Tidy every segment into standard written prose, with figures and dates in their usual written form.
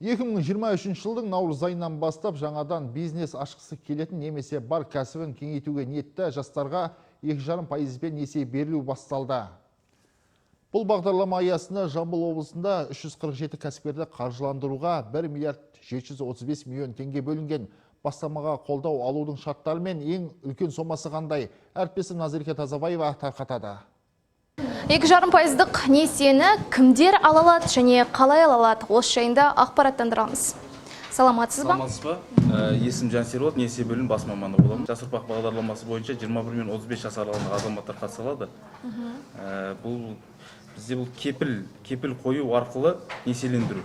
2023 жылдың наурыз айынан бастап жаңадан бизнес ашқысы келетін немесе бар кәсібін кеңейтуге ниетті жастарға 2,5% несие берілу басталды. Бұл бағдарлама аясында Жамбыл облысында 347 кәсіпкерді қаржыландыруға 1 миллиард 735 миллион теңге бөлінген. Бастамаға қолдау алудың шарттары мен ең үлкен сомасы қандай? Әріптесім Назерке Тазабаева тарқатады. 2,5% несиені кімдер ала алады және қалай ала алады? Осы жайында ақпараттандырамыз. Саламатсыз ба? Саламатсыз ба? Есім Жансерболат, несие бөлім бас маманы боламын. Жас ұрпақ бағдарламасы бойынша 21 мен 35 жас аралығындағы азаматтар қатыса алады. Бізде бұл кепіл қою арқылы несиелендіру.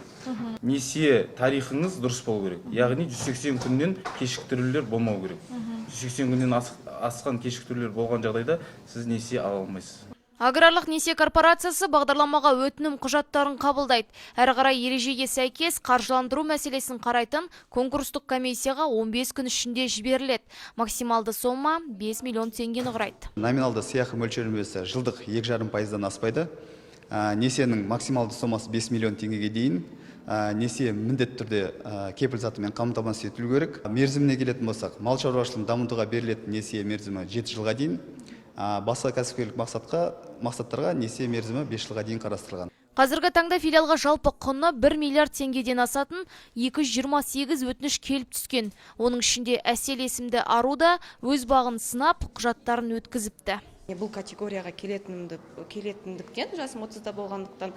Несие тарихыңыз дұрыс болу керек. Яғни 180 күннен кешіктірулер болмау керек. 180 күннен асқан кешіктірулер болған жағдайда сіз несие ала алмайсыз. Аграрлық несие корпорациясы бағдарламаға өтінім құжаттарын қабылдайды. Әрі қарай ережеге сәйкес қаржыландыру мәселесін қарайтын конкурстық комиссияға 15 күн ішінде жіберіледі. Максималды сома 5 миллион теңгені құрайды. Номиналды сыйақы мөлшерлемесі жылдық 2,5%-дан аспайды. Несиенің максималды сомасы 5 миллион теңгеге дейін. Несие міндетті түрде кепіл затымен қамтамасыз етілу керек. Мерзіміне келетін болсақ, мал шаруашылығын дамытуға берілетін несие мерзімі 7 жылға дейін. Басқа кәсіпкерлік мақсаттарға несие мерзімі 5 жылға дейін қарастырылған. Қазіргі таңда филиалға жалпы құны 1 миллиард теңгеден асатын 228 өтініш келіп түскен. Оның ішінде Әсел есімді ару да өз бағын сынап, құжаттарын өткізіпті. Бұл категорияға келетіндіктен, жасым 30-да болғандықтан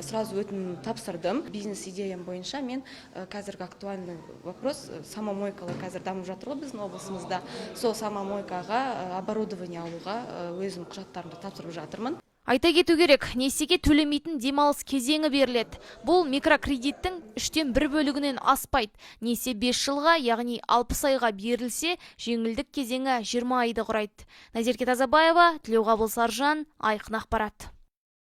сразу өтінім тапсырдым. Бизнес идеям бойынша мен қазіргі актуальный вопрос, самомойкалар қазір дамып жатыр ғой біздің облысымызда. Сол самомойкаға оборудование алуға өзім құжаттарымды тапсырып жатырмын. Айта кету керек, несиеге төлемейтін демалыс кезеңі беріледі. Бұл микрокредиттің 3-тен 1 бөлігінен аспайды. Несие 5 жылға, яғни 60 айға берілсе, жеңілдік кезеңі 20 айды құрайды. Назерке Тазабаева, Тілеуғабыл Саржан, Айқын ақпарат.